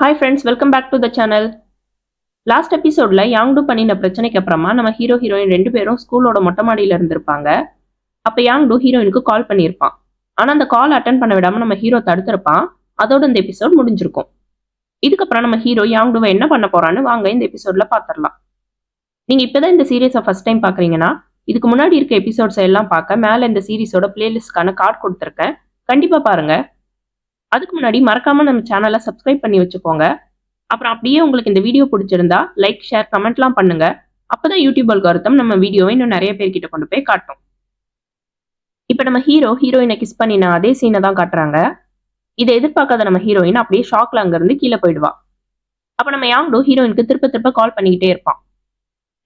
Hi friends, welcome back to the channel. Last எபிசோட்ல யாங்டு பண்ணின பிரச்சனைக்கு அப்புறமா நம்ம ஹீரோ ஹீரோயின் 2 பேரும் ஸ்கூலோட மொட்டை மாடியில இருந்திருப்பாங்க. அப்ப யாங்டு ஹீரோயினுக்கு கால் பண்ணியிருப்பான். ஆனா அந்த கால் அட்டன் பண்ண விடாம நம்ம ஹீரோ தடுத்திருப்பான். அதோட இந்த எபிசோட் முடிஞ்சிருக்கும். இதுக்கப்புறம் நம்ம ஹீரோ யாங்டுவை என்ன பண்ண போறான்னு வாங்க இந்த எபிசோட்ல பாத்திரலாம். நீங்க இப்பதான் இந்த சீரீஸை ஃபர்ஸ்ட் டைம் பாக்குறீங்கன்னா இதுக்கு முன்னாடி இருக்க எபிசோட்ஸ் எல்லாம் பார்க்க மேல இந்த சீரீஸோட பிளேலிஸ்ட்கான கார்டு கொடுத்துருக்கேன். கண்டிப்பா பாருங்க. அதுக்கு முன்னாடி மறக்காம நம்ம சேனலை சப்ஸ்கிரைப் பண்ணி வச்சுக்கோங்க. அப்புறம் அப்படியே உங்களுக்கு இந்த வீடியோ பிடிச்சிருந்தா லைக், ஷேர், கமெண்ட்லாம் பண்ணுங்க. அப்பதான் யூடியூப் அல்காரிதம் நம்ம வீடியோவை இன்னும் நிறைய பேர்கிட்ட கொண்டு போய் காட்டும். இப்ப நம்ம ஹீரோ ஹீரோயினை கிஸ் பண்ணின அதே சீனை தான் காட்டுறாங்க. இதை எதிர்பார்க்காத நம்ம ஹீரோயின் அப்படியே ஷாக்ல அங்க இருந்து கீழே போயிடுவா. அப்ப நம்ம யாங்டு ஹீரோயினுக்கு திருப்ப திருப்ப கால் பண்ணிக்கிட்டே இருப்பான்.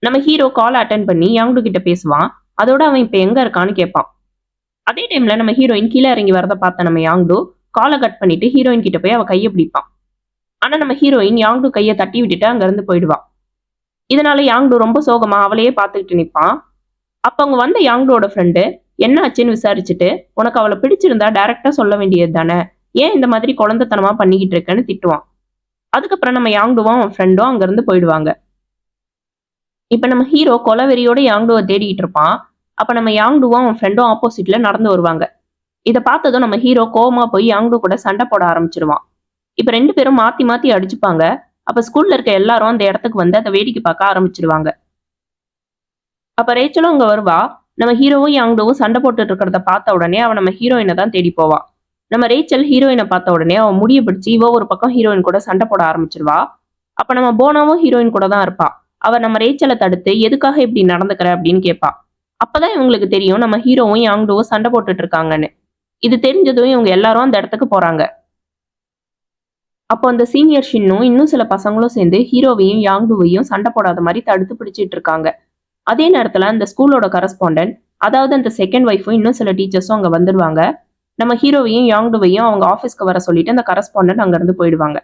நம்ம ஹீரோ கால் அட்டன் பண்ணி யாங்டு கிட்ட பேசுவான். அதோட அவன் இப்ப எங்க இருக்கான்னு கேட்பான். அதே டைம்ல நம்ம ஹீரோயின் கீழே இறங்கி வரதை பார்த்த நம்ம யாங்டு காலை கட் பண்ணிட்டு ஹீரோயின் கிட்ட போய் அவ கையை பிடிப்பான். ஆனா நம்ம ஹீரோயின் யாங்டு கையை தட்டி விட்டுட்டு அங்க இருந்து போயிடுவா. இதனால யாங்டு ரொம்ப சோகமா அவளையே பார்த்துக்கிட்டு நிற்பான். அப்ப அவங்க வந்த யாங்டுவோட ஃப்ரெண்டு என்ன ஆச்சுன்னு விசாரிச்சுட்டு, உனக்கு அவளை பிடிச்சிருந்தா டைரக்டா சொல்ல வேண்டியது தானே, ஏன் இந்த மாதிரி குழந்தைத்தனமா பண்ணிக்கிட்டு இருக்கேன்னு திட்டுவான். அதுக்கப்புறம் நம்ம யாங்டுவும் அவன் ஃப்ரெண்டும் அங்க இருந்து போயிடுவாங்க. இப்ப நம்ம ஹீரோ கொலவெறியோட யாங்டுவை தேடிட்டு இருப்பான். அப்ப நம்ம யாங்டுவும் அவன் ஃப்ரெண்டும் ஆப்போசிட்ல நடந்து வருவாங்க. இதை பார்த்ததும் நம்ம ஹீரோ கோவமா போய் யாங்டு கூட சண்டை போட ஆரம்பிச்சிருவான். இப்ப 2 பேரும் மாத்தி மாத்தி அடிச்சுப்பாங்க. அப்ப ஸ்கூல்ல இருக்க எல்லாரும் அந்த இடத்துக்கு வந்து அதை வேடிக்கை பார்க்க ஆரம்பிச்சிருவாங்க. அப்ப ரேச்சலும் அங்க வருவா. நம்ம ஹீரோவும் யாங்டுவும் சண்டை போட்டுட்டு இருக்கிறத பார்த்த உடனே அவன் நம்ம ஹீரோயினை தான் தேடி போவா. நம்ம ரேச்சல் ஹீரோயினை பார்த்த உடனே அவன் முடிய பிடிச்சி இவ ஒரு பக்கம் ஹீரோயின் கூட சண்டை போட ஆரம்பிச்சிருவா. அப்ப நம்ம போனாவும் ஹீரோயின் கூட தான் இருப்பா. அவ நம்ம ரேச்சலை தடுத்து எதுக்காக இப்படி நடந்துக்கிற அப்படின்னு கேட்பா. அப்பதான் இவங்களுக்கு தெரியும் நம்ம ஹீரோவும் யாங்டுவும் சண்டை போட்டுட்டு இருக்காங்கன்னு. இது தெரிஞ்சதும் இவங்க எல்லாரும் அந்த இடத்துக்கு போறாங்க. அப்போ அந்த சீனியர் ஷின்னும் இன்னும் சில பசங்களும் சேர்ந்து ஹீரோவையும் யாங்டுவையும் சண்டை போடாத மாதிரி தடுத்து பிடிச்சிட்டு இருக்காங்க. அதே நேரத்துல அந்த ஸ்கூலோட கரஸ்பாண்டன்ட், அதாவது அந்த செகண்ட் ஒய்ஃபும் இன்னும் சில டீச்சர்ஸும் அங்க வந்துடுவாங்க. நம்ம ஹீரோவையும் யாங்டுவையும் அவங்க ஆஃபீஸ்க்கு வர சொல்லிட்டு அந்த கரஸ்பாண்டன்ட் அங்க இருந்து போயிடுவாங்க.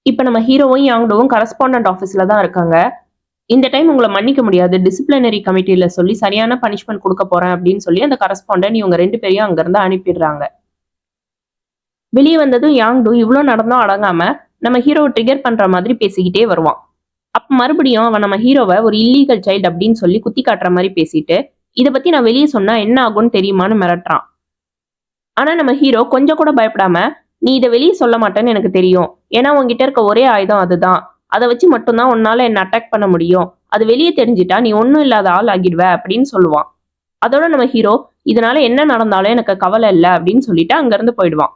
இப்ப நம்ம ஹீரோவும் யாங்டுவும் கரஸ்பாண்டன்ட் ஆஃபீஸ்ல தான் இருக்காங்க. இந்த டைம் உங்களை மன்னிக்க முடியாது, டிசிப்ளினரி கமிட்டியில சொல்லி சரியான பனிஷ்மெண்ட் கொடுக்க போறேன் அப்படின்னு சொல்லி அந்த கரஸ்பாண்டன்ட் இவங்க 2 பேரையும் அங்க இருந்து அனுப்பிடுறாங்க. வெளியே வந்ததும் யாங்டு இவ்வளோ நடந்தும் அடங்காம நம்ம ஹீரோவை ட்ரிகர் பண்ற மாதிரி பேசிக்கிட்டே வருவான். அப்ப மறுபடியும் அவன் நம்ம ஹீரோவை ஒரு இல்லீகல் சைல்டு அப்படின்னு சொல்லி குத்தி காட்டுற மாதிரி பேசிட்டு, இதை பத்தி நான் வெளியே சொன்னா என்ன ஆகும்னு தெரியுமான்னு மிரட்டுறான். ஆனா நம்ம ஹீரோ கொஞ்சம் கூட பயப்படாம, நீ இதை வெளியே சொல்ல மாட்டேன்னு எனக்கு தெரியும், ஏன்னா உன்கிட்ட இருக்க ஒரே ஆயுதம் அதுதான், அதை வச்சு மட்டும்தான் உன்னால என்ன அட்டாக் பண்ண முடியும், அது வெளியே தெரிஞ்சிட்டா நீ ஒன்னும் இல்லாத ஆள் ஆகிடுவ அப்படின்னு சொல்லுவான். அதோட நம்ம ஹீரோ இதனால என்ன நடந்தாலும் எனக்கு கவலை இல்லை அப்படின்னு சொல்லிட்டு அங்க இருந்து போயிடுவான்.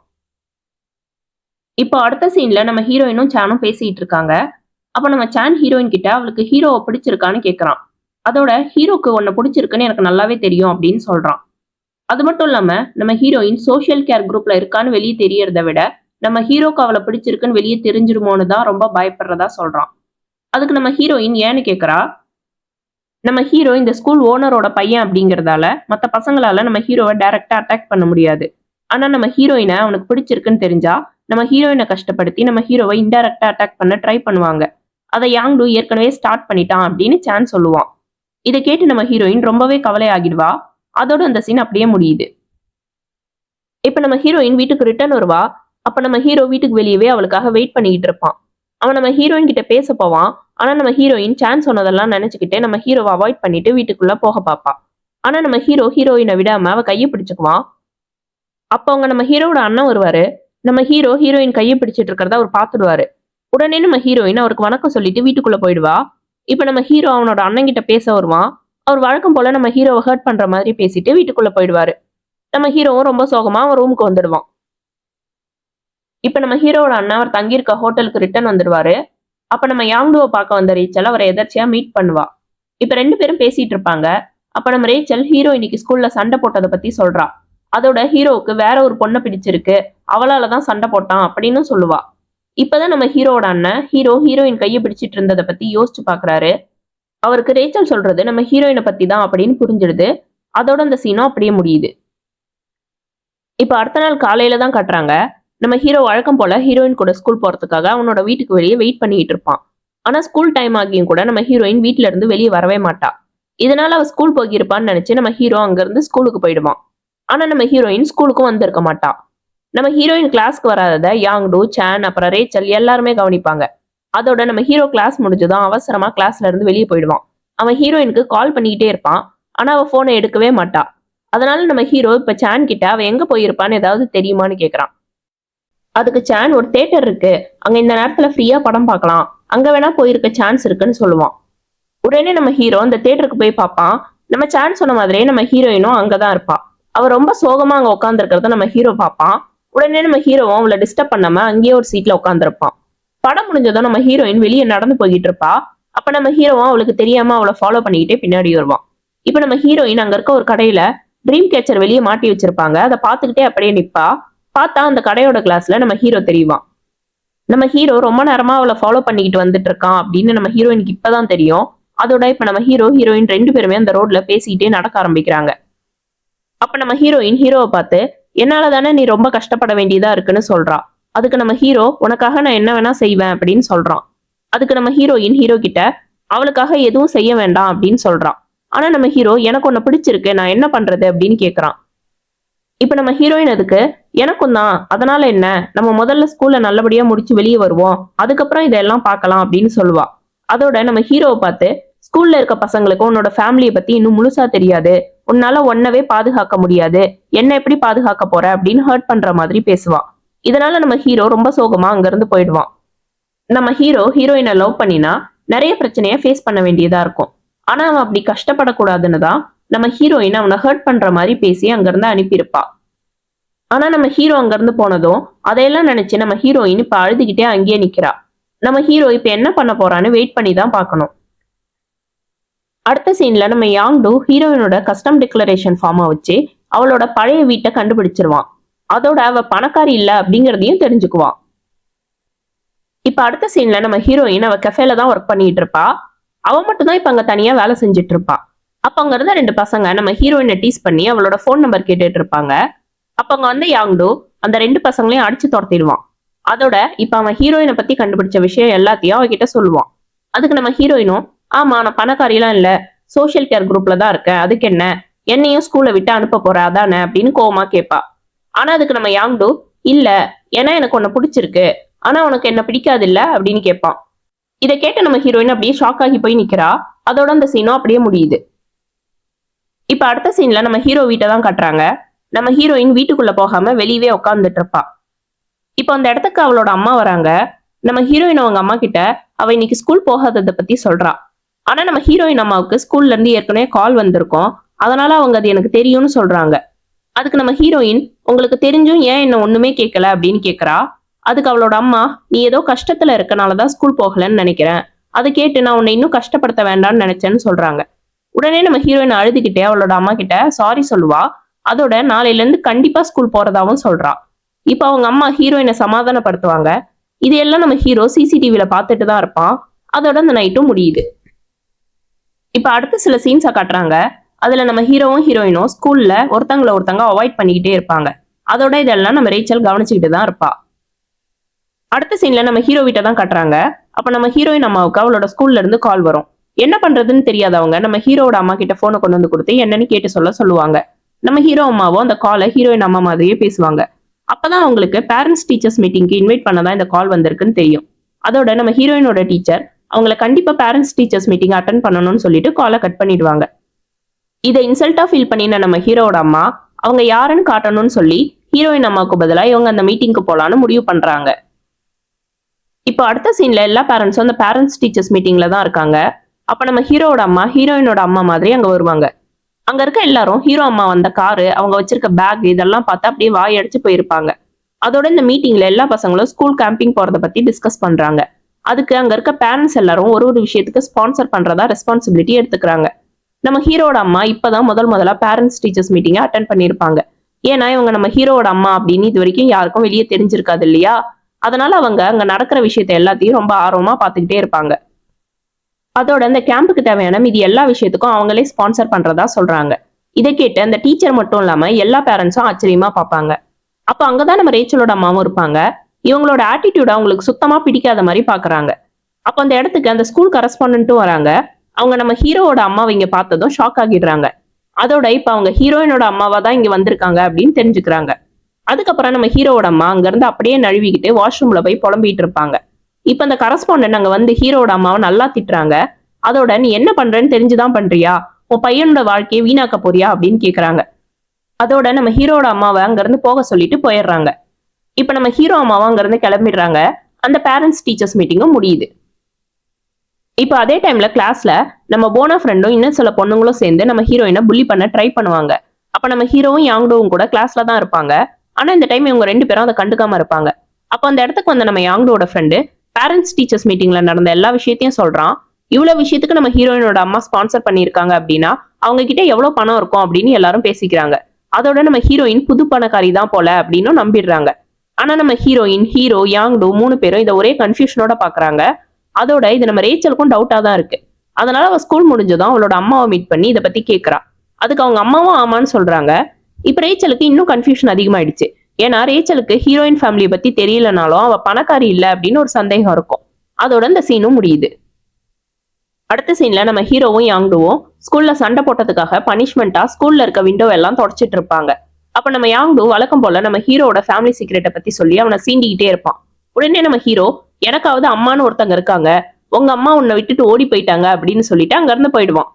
இப்போ அடுத்த சீன்ல நம்ம ஹீரோயினும் சானும் பேசிட்டு இருக்காங்க. அப்ப நம்ம சான் ஹீரோயின் கிட்ட அவளுக்கு ஹீரோவை பிடிச்சிருக்கான்னு கேட்கறான். அதோட ஹீரோக்கு உன்னை பிடிச்சிருக்குன்னு எனக்கு நல்லாவே தெரியும் அப்படின்னு சொல்றான். அது மட்டும் இல்லாம நம்ம ஹீரோயின் சோஷியல் கேர் குரூப்ல இருக்கான்னு வெளியே தெரியறத விட நம்ம ஹீரோக்கு அவளை பிடிச்சிருக்குன்னு வெளியே தெரிஞ்சிருமோன்னு தான் ரொம்ப பயப்படுறதா சொல்றான். அதுக்கு நம்ம ஹீரோயின் ஏன்னு கேட்கறா. நம்ம ஹீரோ இந்த ஸ்கூல் ஓனரோட பையன் அப்படிங்கறதால மற்ற பசங்களால நம்ம ஹீரோவை டைரக்டா அட்டாக் பண்ண முடியாது. ஆனா நம்ம ஹீரோயினை அவனுக்கு பிடிச்சிருக்குன்னு தெரிஞ்சா நம்ம ஹீரோயினை கஷ்டப்படுத்தி நம்ம ஹீரோவை இன்டைரக்டா அட்டாக் பண்ண ட்ரை பண்ணுவாங்க. அதை யாங்டு ஏற்கனவே ஸ்டார்ட் பண்ணிட்டான் அப்படின்னு சான் சொல்லுவான். இதை கேட்டு நம்ம ஹீரோயின் ரொம்பவே கவலை ஆகிடுவா. அதோட அந்த சீன் அப்படியே முடியுது. இப்ப நம்ம ஹீரோயின் வீட்டுக்கு ரிட்டர்ன் வருவா. அப்ப நம்ம ஹீரோ வீட்டுக்கு வெளியவே அவளுக்காக வெயிட் பண்ணிக்கிட்டு இருப்பான். அவன் நம்ம ஹீரோயின் கிட்ட பேச போவான். ஆனா நம்ம ஹீரோயின் சான் சொன்னதெல்லாம் நினைச்சுக்கிட்டு நம்ம ஹீரோவை அவாய்ட் பண்ணிட்டு வீட்டுக்குள்ள போக பார்ப்பா. ஆனா நம்ம ஹீரோ ஹீரோயினை விடாம அவ கையை பிடிச்சுக்குவான். அப்ப அவங்க நம்ம ஹீரோட அண்ணன் வருவாரு. நம்ம ஹீரோ ஹீரோயின் கையை பிடிச்சிட்டு இருக்கிறத அவர் பார்த்துடுவாரு. உடனே நம்ம ஹீரோயின் அவருக்கு வணக்கம் சொல்லிட்டு வீட்டுக்குள்ள போயிடுவா. இப்ப நம்ம ஹீரோ அவனோட அண்ணன் கிட்ட பேச வருவான். அவர் வழக்கம் போல நம்ம ஹீரோவை ஹர்ட் பண்ற மாதிரி பேசிட்டு வீட்டுக்குள்ள போயிடுவாரு. நம்ம ஹீரோவும் ரொம்ப சோகமா அவன் ரூமுக்கு வந்துடுவான். இப்ப நம்ம ஹீரோட அண்ணன் அவர் தங்கியிருக்க ஹோட்டலுக்கு ரிட்டர்ன் வந்துடுவாரு. அப்ப நம்ம யாங்டுவை பார்க்க வந்த ரேச்சல் அவரை எதர்ச்சியா மீட் பண்ணுவா. இப்ப 2 பேரும் பேசிட்டு இருப்பாங்க. அப்ப நம்ம ரேச்சல் ஹீரோ இன்னைக்கு ஸ்கூல்ல சண்டை போட்டதை பத்தி சொல்றா. அதோட ஹீரோவுக்கு வேற ஒரு பொண்ணை பிடிச்சிருக்கு, அவளாலதான் சண்டை போட்டான் அப்படின்னு சொல்லுவா. இப்பதான் நம்ம ஹீரோட அண்ணன் ஹீரோயின் கையை பிடிச்சிட்டு இருந்ததை பத்தி யோசிச்சு பாக்குறாரு. அவருக்கு ரேச்சல் சொல்றது நம்ம ஹீரோயினை பத்தி தான் அப்படின்னு புரிஞ்சிடுது. அதோட அந்த சீனும் அப்படியே முடியுது. இப்ப அடுத்த நாள் காலையில தான் காட்டுறாங்க. நம்ம ஹீரோ வழக்கம் போல ஹீரோயின் கூட ஸ்கூல் போறதுக்காக அவனோட வீட்டுக்கு வெளியே வெயிட் பண்ணிட்டு இருப்பான். ஆனா ஸ்கூல் டைம் ஆகியும் கூட நம்ம ஹீரோயின் வீட்டுல இருந்து வெளியே வரவே மாட்டா. இதனால அவ ஸ்கூல் போகிருப்பான்னு நினைச்சு நம்ம ஹீரோ அங்க இருந்து ஸ்கூலுக்கு போயிடுவான். ஆனா நம்ம ஹீரோயின் ஸ்கூலுக்கும் வந்திருக்க மாட்டா. நம்ம ஹீரோயின் கிளாஸ்க்கு வராதத யாங்டு, சான், அப்புறம் ரேச்சல் எல்லாருமே கவனிப்பாங்க. அதோட நம்ம ஹீரோ கிளாஸ் முடிஞ்சதும் அவசரமா கிளாஸ்ல இருந்து வெளியே போயிடுவான். அவன் ஹீரோயினுக்கு கால் பண்ணிக்கிட்டே இருப்பான். ஆனா அவ போனை எடுக்கவே மாட்டா. அதனால நம்ம ஹீரோ இப்ப சான் கிட்ட அவ எங்க போயிருப்பான்னு ஏதாவது தெரியுமான்னு கேக்குறான். அதுக்கு சான் ஒரு தியேட்டர் இருக்கு, அங்க இந்த நேரத்துல ஃப்ரீயா படம் பார்க்கலாம், அங்க வேணா போயிருக்க சான்ஸ் இருக்குன்னு சொல்லுவான். உடனே நம்ம ஹீரோ அந்த தியேட்டருக்கு போய் பார்ப்பான். நம்ம சான் சொன்ன மாதிரியே நம்ம ஹீரோயினும் அங்கதான் இருப்பா. அவ ரொம்ப சோகமா அங்க உட்கார்ந்து இருக்கிறத நம்ம ஹீரோ பார்ப்பான். உடனே நம்ம ஹீரோவும் அவளை டிஸ்டர்ப் பண்ணாம அங்கேயே ஒரு சீட்ல உட்காந்துருப்பான். படம் முடிஞ்சதும் நம்ம ஹீரோயின் வெளியே நடந்து போய்கிட்டு இருப்பா. அப்ப நம்ம ஹீரோவும் அவளுக்கு தெரியாம அவளை ஃபாலோ பண்ணிக்கிட்டே பின்னாடி வருவான். இப்ப நம்ம ஹீரோயின் அங்க இருக்க ஒரு கடையில ட்ரீம் கேச்சர் வெளியே மாட்டி வச்சிருப்பாங்க. அதை பார்த்துக்கிட்டே அப்படியே நிப்பா. பார்த்தா அந்த கடையோட கிளாஸ்ல நம்ம ஹீரோ தெரியுவான். நம்ம ஹீரோ ரொம்ப நேரமா அவளை ஃபாலோ பண்ணிக்கிட்டு வந்துட்டு இருக்கான் அப்படின்னு நம்ம ஹீரோயினுக்கு இப்பதான் தெரியும். அதோட இப்ப நம்ம ஹீரோ ஹீரோயின் 2 பேருமே அந்த ரோட்ல பேசிக்கிட்டே நடக்க ஆரம்பிக்கிறாங்க. அப்ப நம்ம ஹீரோயின் ஹீரோவை பார்த்து, என்னால தானே நீ ரொம்ப கஷ்டப்பட வேண்டியதா இருக்குன்னு சொல்றா. அதுக்கு நம்ம ஹீரோ, உனக்காக நான் என்ன வேணா செய்வேன் அப்படின்னு சொல்றான். அதுக்கு நம்ம ஹீரோயின் ஹீரோ கிட்ட, அவளுக்காக எதுவும் செய்ய வேண்டாம் அப்படின்னு சொல்றான். ஆனா நம்ம ஹீரோ, எனக்கு உன்னை பிடிச்சிருக்கு, நான் என்ன பண்றது அப்படின்னு கேக்குறான். இப்ப நம்ம ஹீரோயின் அதுக்கு, எனக்கும் தான், அதனால என்ன, நம்ம முதல்ல ஸ்கூல்ல நல்லபடியா முடிச்சு வெளியே வருவோம், அதுக்கப்புறம் இதெல்லாம் பார்க்கலாம் அப்படின்னு சொல்லுவா. அதோட நம்ம ஹீரோவை பார்த்து, ஸ்கூல்ல இருக்க பசங்களுக்கு உன்னோட ஃபேமிலியை பத்தி இன்னும் முழுசா தெரியாது, உன்னால ஒன்னவே பாதுகாக்க முடியாது, என்ன எப்படி பாதுகாக்க போற அப்படின்னு ஹர்ட் பண்ற மாதிரி பேசுவா. இதனால நம்ம ஹீரோ ரொம்ப சோகமா அங்க இருந்து போயிடுவான். நம்ம ஹீரோ ஹீரோயினை லவ் பண்ணினா நிறைய பிரச்சனைய ஃபேஸ் பண்ண வேண்டியதா இருக்கும். ஆனா அவன் அப்படி கஷ்டப்படக்கூடாதுன்னு தான் நம்ம ஹீரோயின் அவனை ஹர்ட் பண்ற மாதிரி பேசி அங்கிருந்து அனுப்பியிருப்பா. ஆனா நம்ம ஹீரோ அங்கிருந்து போனதும் அதையெல்லாம் நினைச்சு நம்ம ஹீரோயின் இப்ப அழுதுகிட்டே அங்கேயே நிக்கிறா. நம்ம ஹீரோ இப்ப என்ன பண்ண போறான்னு வெயிட் பண்ணி தான் பார்க்கணும். அடுத்த சீன்ல நம்ம யாங்டு ஹீரோயினோட கஸ்டம் டிக்ளரேஷன் ஃபார்மை வச்சு அவளோட பழைய வீட்டை கண்டுபிடிச்சிருவான். அதோட அவ பணக்காரி இல்ல அப்படிங்கறதையும் தெரிஞ்சுக்குவான். இப்ப அடுத்த சீன்ல நம்ம ஹீரோயின் அவ கஃபேல தான் ஒர்க் பண்ணிட்டு இருப்பா. அவ மட்டும் தான் இப்ப அங்க தனியா வேலை செஞ்சுட்டு இருப்பா. அப்ப அங்க இருந்த 2 பசங்க நம்ம ஹீரோயினை டீஸ் பண்ணி அவளோட போன் நம்பர் கேட்டுட்டு இருப்பாங்க. அப்ப அங்க வந்து யாங்டு அந்த 2 பசங்களையும் அடிச்சு துரத்திடுவான். அதோட இப்ப அவன் ஹீரோயினை பத்தி கண்டுபிடிச்ச விஷயம் எல்லாத்தையும் அவகிட்ட சொல்லுவான். அதுக்கு நம்ம ஹீரோயினும், ஆமா நான் பணக்காரியெல்லாம் இல்ல, சோசியல் கேர் குரூப்ல தான் இருக்கேன், அதுக்கு என்ன, என்னையும் ஸ்கூல்ல விட்டு அனுப்ப போற அதானே அப்படின்னு கோவமா கேட்பா. ஆனா அதுக்கு நம்ம யாங்டு, இல்ல, ஏன்னா எனக்கு உன்னை பிடிச்சிருக்கு, ஆனா உனக்கு என்ன பிடிக்காது இல்ல அப்படின்னு கேட்பான். இதை கேட்ட நம்ம ஹீரோயின் அப்படியே ஷாக் ஆகி போய் நிக்கிறா. அதோட அந்த சீனும் அப்படியே முடியுது. இப்ப அடுத்த சீன்ல நம்ம ஹீரோ வீட்டை தான் காட்டுறாங்க. நம்ம ஹீரோயின் வீட்டுக்குள்ள போகாம வெளியவே உட்காந்துட்டு இருப்பா. இப்ப அந்த இடத்துக்கு அவளோட அம்மா வராங்க. நம்ம ஹீரோயின் அவங்க அம்மா கிட்ட அவ இன்னைக்கு ஸ்கூல் போகாததை பத்தி சொல்றா. ஆனா நம்ம ஹீரோயின் அம்மாவுக்கு ஸ்கூல்ல இருந்து ஏற்கனவே கால் வந்திருக்கும், அதனால அவங்க அது எனக்கு தெரியும்னு சொல்றாங்க. அதுக்கு நம்ம ஹீரோயின், உங்களுக்கு தெரிஞ்சும் ஏன் என்ன ஒண்ணுமே கேட்கல அப்படின்னு கேக்குறா. அதுக்கு அவளோட அம்மா, நீ ஏதோ கஷ்டத்துல இருக்கனாலதான் ஸ்கூல் போகலன்னு நினைக்கிறேன், அதை கேட்டு நான் உன்னை இன்னும் கஷ்டப்படுத்த வேண்டாம்னு நினைச்சேன்னு சொல்றாங்க. உடனே நம்ம ஹீரோயின் அழுதுகிட்டே அவளோட அம்மா கிட்ட சாரி சொல்லுவா. அதோட நாளையில இருந்து கண்டிப்பா ஸ்கூல் போறதாவும் சொல்றா. இப்ப அவங்க அம்மா ஹீரோயினை சமாதானப்படுத்துவாங்க. இதையெல்லாம் நம்ம ஹீரோ சிசிடிவில பார்த்துட்டு தான் இருப்பான். அதோட அந்த நைட்டும் முடியுது. இப்ப அடுத்த சில சீன்ஸை காட்டுறாங்க. அதுல நம்ம ஹீரோவும் ஹீரோயினும் ஸ்கூல்ல ஒருத்தங்க அவாய்ட் பண்ணிக்கிட்டே இருப்பாங்க. அதோட இதெல்லாம் நம்ம ரேச்சல் கவனிச்சுக்கிட்டு தான் இருப்பா. அடுத்த சீன்ல நம்ம ஹீரோ வீட்டை தான் காட்டுறாங்க. அப்ப நம்ம ஹீரோயின் அம்மாவுக்கு அவளோட ஸ்கூல்ல இருந்து கால் வரும். என்ன பண்றதுன்னு தெரியாதவங்க நம்ம ஹீரோட அம்மா கிட்ட போனை கொண்டு வந்து கொடுத்து என்னன்னு கேட்டு சொல்லுவாங்க. நம்ம ஹீரோ அம்மாவும் அந்த காலை ஹீரோயின் அம்மா மாதிரியே பேசுவாங்க. அப்பதான் அவங்களுக்கு பேரண்ட்ஸ் டீச்சர்ஸ் மீட்டிங்க்கு இன்வைட் பண்ணதான் இந்த கால் வந்திருக்குன்னு தெரியும். அதோட நம்ம ஹீரோயினோட டீச்சர் அவங்கள கண்டிப்பா பேரண்ட்ஸ் டீச்சர்ஸ் மீட்டிங் அட்டன் பண்ணணும்னு சொல்லிட்டு காலை கட் பண்ணிடுவாங்க. இதை இன்சல்ட்டா ஃபீல் பண்ணின நம்ம ஹீரோட அம்மா அவங்க யாருன்னு காட்டணும்னு சொல்லி ஹீரோயின் அம்மாவுக்கு பதிலா இவங்க அந்த மீட்டிங்க்கு போலான்னு முடிவு பண்றாங்க. இப்போ அடுத்த சீன்ல எல்லா பேரண்ட்ஸும் அந்த பேரண்ட்ஸ் டீச்சர்ஸ் மீட்டிங்ல தான் இருக்காங்க. அப்ப நம்ம ஹீரோட அம்மா ஹீரோயினோட அம்மா மாதிரி அங்க வருவாங்க. அங்க இருக்க எல்லாரும் ஹீரோ அம்மா வந்த காரு, அவங்க வச்சிருக்க பேக் இதெல்லாம் பார்த்து அப்படியே வாய் அடிச்சு போயிருப்பாங்க. அதோட இந்த மீட்டிங்ல எல்லா பசங்களும் ஸ்கூல் கேம்பிங் போறத பத்தி டிஸ்கஸ் பண்றாங்க. அதுக்கு அங்க இருக்க பேரண்ட்ஸ் எல்லாரும் ஒரு ஒரு விஷயத்துக்கு ஸ்பான்சர் பண்றதா ரெஸ்பான்சிபிலிட்டி எடுத்துக்கிறாங்க. நம்ம ஹீரோட அம்மா இப்பதான் முதலா பேரண்ட்ஸ் டீச்சர்ஸ் மீட்டிங்கை அட்டன் பண்ணியிருப்பாங்க. ஏன்னா இவங்க நம்ம ஹீரோட அம்மா அப்படின்னு இது வரைக்கும் யாருக்கும் வெளியே தெரிஞ்சிருக்காது இல்லையா. அதனால அவங்க அங்க நடக்கிற விஷயத்த எல்லாத்தையும் ரொம்ப ஆர்வமா பார்த்துக்கிட்டே இருப்பாங்க. அதோட அந்த கேம்புக்கு தேவையான மீதி எல்லா விஷயத்துக்கும் அவங்களே ஸ்பான்சர் பண்றதா சொல்றாங்க. இதை கேட்டு அந்த டீச்சர் மட்டும் இல்லாம எல்லா பேரண்ட்ஸும் ஆச்சரியமா பார்ப்பாங்க. அப்ப அங்கதான் நம்ம ரேச்சலோட அம்மாவும் இருப்பாங்க. இவங்களோட ஆட்டிடியூட் அவங்களுக்கு சுத்தமா பிடிக்காத மாதிரி பாக்குறாங்க. அப்ப அந்த இடத்துக்கு அந்த ஸ்கூல் கரஸ்பாண்டன்ட்டும் வராங்க. அவங்க நம்ம ஹீரோவோட அம்மாவை இங்க பார்த்ததும் ஷாக் ஆகிடுறாங்க. அதோட இப்ப அவங்க ஹீரோயினோட அம்மாவா தான் இங்க வந்திருக்காங்க அப்படின்னு தெரிஞ்சுக்கிறாங்க. அதுக்கப்புறம் நம்ம ஹீரோவோட அம்மா அங்கிருந்து அப்படியே நழுவிக்கிட்டு வாஷ்ரூம்ல போய் புலம்பிட்டு இருப்பாங்க. இப்ப அந்த கரஸ்பாண்டன்ட் அங்க வந்து ஹீரோவோட அம்மாவை நல்லா திட்டுறாங்க. அதோட நீ என்ன பண்றேன்னு தெரிஞ்சுதான் பண்றியா, உன் பையனோட வாழ்க்கையை வீணாக்க போறியா அப்படின்னு கேக்குறாங்க. அதோட நம்ம ஹீரோட அம்மாவை அங்கிருந்து போக சொல்லிட்டு போயிடுறாங்க. இப்ப நம்ம ஹீரோ அம்மாவை அங்கிருந்து கிளம்பிடுறாங்க. அந்த பேரண்ட்ஸ் டீச்சர்ஸ் மீட்டிங்கும் முடியுது. இப்ப அதே டைம்ல கிளாஸ்ல நம்ம போனா ஃப்ரெண்டும் இன்னும் சில பொண்ணுங்களும் சேர்ந்து நம்ம ஹீரோயினை புள்ளி பண்ண ட்ரை பண்ணுவாங்க. அப்ப நம்ம ஹீரோவும் யாங்டோவும் கூட கிளாஸ்ல தான் இருப்பாங்க. ஆனா இந்த டைம் இவங்க 2 பேரும் அதை கண்டுக்காம இருப்பாங்க. அப்ப அந்த இடத்துக்கு வந்த நம்ம யாங்டோட ஃப்ரெண்டு பேரண்ட்ஸ் டீச்சர்ஸ் மீட்டிங்ல நடந்த எல்லா விஷயத்தையும் சொல்றான். இவ்வளவு விஷயத்துக்கு நம்ம ஹீரோயினோட அம்மா ஸ்பான்சர் பண்ணியிருக்காங்க அப்படின்னா அவங்க கிட்ட எவ்வளவு பணம் இருக்கும் அப்படின்னு எல்லாரும் பேசிக்கிறாங்க. அதோட நம்ம ஹீரோயின் புது பணக்காரி தான் போல அப்படின்னு நம்பிடுறாங்க. ஆனா நம்ம ஹீரோயின், ஹீரோ, யாங்டோ 3 பேரும் இதை ஒரே கன்ஃபியூஷனோட பாக்குறாங்க. அதோட இது நம்ம ரேச்சலுக்கும் டவுட்டா தான் இருக்கு. அதனால அவ ஸ்கூல் முடிஞ்சதும் அவளோட அம்மாவை மீட் பண்ணி இதை பத்தி கேட்கறா. அதுக்கு அவங்க அம்மாவும் ஆமான்னு சொல்றாங்க. இப்ப ரேச்சலுக்கு இன்னும் கன்ஃபியூஷன் அதிகமாயிடுச்சு. ஏன்னா ரேச்சலுக்கு ஹீரோயின் ஃபேமிலியை பத்தி தெரியலனாலும் அவ பணக்காரி இல்ல அப்படின்னு ஒரு சந்தேகம் இருக்கும். அதோட இந்த சீனும் முடியுது. அடுத்த சீன்ல நம்ம ஹீரோவும் யாங்டுவும் ஸ்கூல்ல சண்டை போட்டதுக்காக பனிஷ்மெண்டா ஸ்கூல்ல இருக்க விண்டோ எல்லாம் தொடச்சிட்டு இருப்பாங்க. அப்ப நம்ம யாங்டு வழக்கம் போல நம்ம ஹீரோட ஃபேமிலி சீக்ரெட்டை பத்தி சொல்லி அவனை சீண்டிக்கிட்டே இருப்பான். உடனே நம்ம ஹீரோ, எனக்காவது அம்மான்னு ஒருத்தங்க இருக்காங்க, உங்க அம்மா உன்னை விட்டுட்டு ஓடி போயிட்டாங்க அப்படின்னு சொல்லிட்டு அங்க இருந்து போயிடுவான்.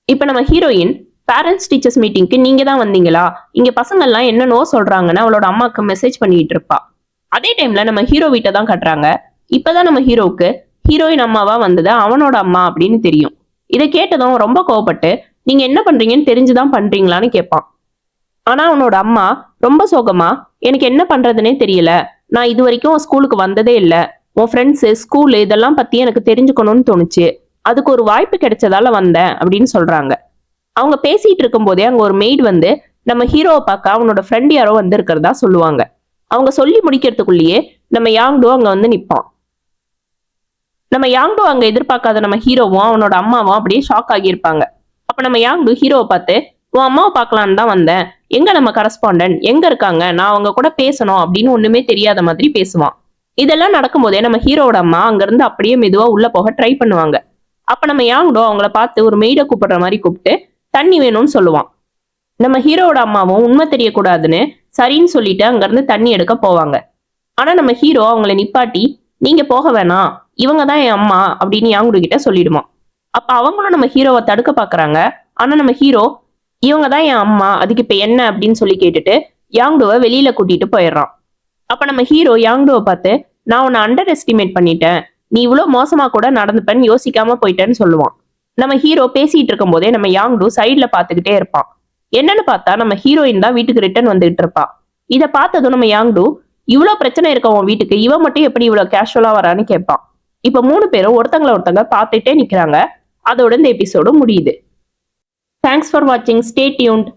இப்ப நம்ம ஹீரோயின் பேரண்ட்ஸ் டீச்சர்ஸ் மீட்டிங்க்கு நீங்க தான் வந்தீங்களா, இங்க பசங்க எல்லாம் என்னன்னோ சொல்றாங்கன்னு அவளோட அம்மாக்கு மெசேஜ் பண்ணிட்டு இருப்பா. அதே டைம்ல நம்ம ஹீரோ வீட்டை தான் கட்டுறாங்க. இப்பதான் நம்ம ஹீரோவுக்கு ஹீரோயின் அம்மாவா வந்தது அவனோட அம்மா அப்படின்னு தெரியும். இதை கேட்டதும் ரொம்ப கோவப்பட்டு நீங்க என்ன பண்றீங்கன்னு தெரிஞ்சுதான் பண்றீங்களான்னு கேட்பான். ஆனா அவனோட அம்மா ரொம்ப சோகமா, எனக்கு என்ன பண்றதுன்னே தெரியல, நான் இது வரைக்கும் ஸ்கூலுக்கு வந்ததே இல்லை, உன் ஃப்ரெண்ட்ஸு ஸ்கூலு இதெல்லாம் பத்தி எனக்கு தெரிஞ்சுக்கணும்னு தோணுச்சு, அதுக்கு ஒரு வாய்ப்பு கிடைச்சதால வந்தேன் அப்படின்னு சொல்றாங்க. அவங்க பேசிட்டு இருக்கும் போதே அங்க ஒரு மெய்டு வந்து நம்ம ஹீரோவை பார்க்க அவனோட ஃப்ரெண்ட் யாரோ வந்து இருக்கிறதா சொல்லுவாங்க. அவங்க சொல்லி முடிக்கிறதுக்குள்ளேயே நம்ம யாங்டோ அங்க வந்து நிற்பான். நம்ம யாங்டோ அங்க எதிர்பார்க்காத நம்ம ஹீரோவும் அவனோட அம்மாவும் அப்படியே ஷாக் ஆகியிருப்பாங்க. அப்ப நம்ம யாங்டோ ஹீரோவை பார்த்து, உன் அம்மாவை பார்க்கலான்னு தான் வந்தேன், எங்க நம்ம கரஸ்பாண்டன்ட் எங்க இருக்காங்க, நான் அவங்க கூட பேசணும் அப்படின்னு ஒண்ணுமே தெரியாத மாதிரி பேசுவான். இதெல்லாம் நடக்கும்போதே நம்ம ஹீரோட அம்மா அங்கிருந்து அப்படியே மெதுவா உள்ள போக ட்ரை பண்ணுவாங்க. அப்ப நம்ம யாங்டோ அவங்கள பார்த்து ஒரு மெய்டை கூப்பிடுற மாதிரி கூப்பிட்டு தண்ணி வேணும்னு சொல்லுவான். நம்ம ஹீரோட அம்மாவும் உண்மை தெரியக்கூடாதுன்னு சரின்னு சொல்லிட்டு அங்கிருந்து தண்ணி எடுக்க போவாங்க. ஆனா நம்ம ஹீரோ அவங்கள நிப்பாட்டி, நீங்க போக வேணாம், இவங்க தான் என் அம்மா அப்படின்னு யாங்டோ கிட்ட சொல்லிடுவான். அப்ப அவங்களும் நம்ம ஹீரோவை தடுக்க பாக்குறாங்க. ஆனா நம்ம ஹீரோ, இவங்க தான் என் அம்மா, அதுக்கு இப்ப என்ன அப்படின்னு சொல்லி கேட்டுட்டு யாங்டோவை வெளியில கூட்டிட்டு போயிடுறான். அப்ப நம்ம ஹீரோ யாங்டோவை பார்த்து, நான் உன்னை அண்டர் எஸ்டிமேட் பண்ணிட்டேன், நீ இவ்வளவு மோசமா கூட நடந்துப்பேன்னு யோசிக்காம போயிட்டேன்னு சொல்லுவான். நம்ம ஹீரோ பேசிட்டு இருக்கும் போதே நம்ம யாங்டோ சைட்ல பாத்துக்கிட்டே இருப்பான். என்னன்னு பார்த்தா நம்ம ஹீரோயின் தான் வீட்டுக்கு ரிட்டர்ன் வந்துகிட்டு இருப்பா. இதை பார்த்ததும் நம்ம யாங்டோ, இவ்வளவு பிரச்சனை இருக்க உன் வீட்டுக்கு இவன் மட்டும் எப்படி இவ்வளவு கேஷுவலா வரான்னு கேட்பான். இப்ப 3 பேரும் ஒருத்தங்களை ஒருத்தங்க பார்த்துட்டே நிக்கிறாங்க. அதோட இந்த எபிசோடு முடியுது. தேங்க்ஸ் ஃபார் வாட்சிங். Stay tuned.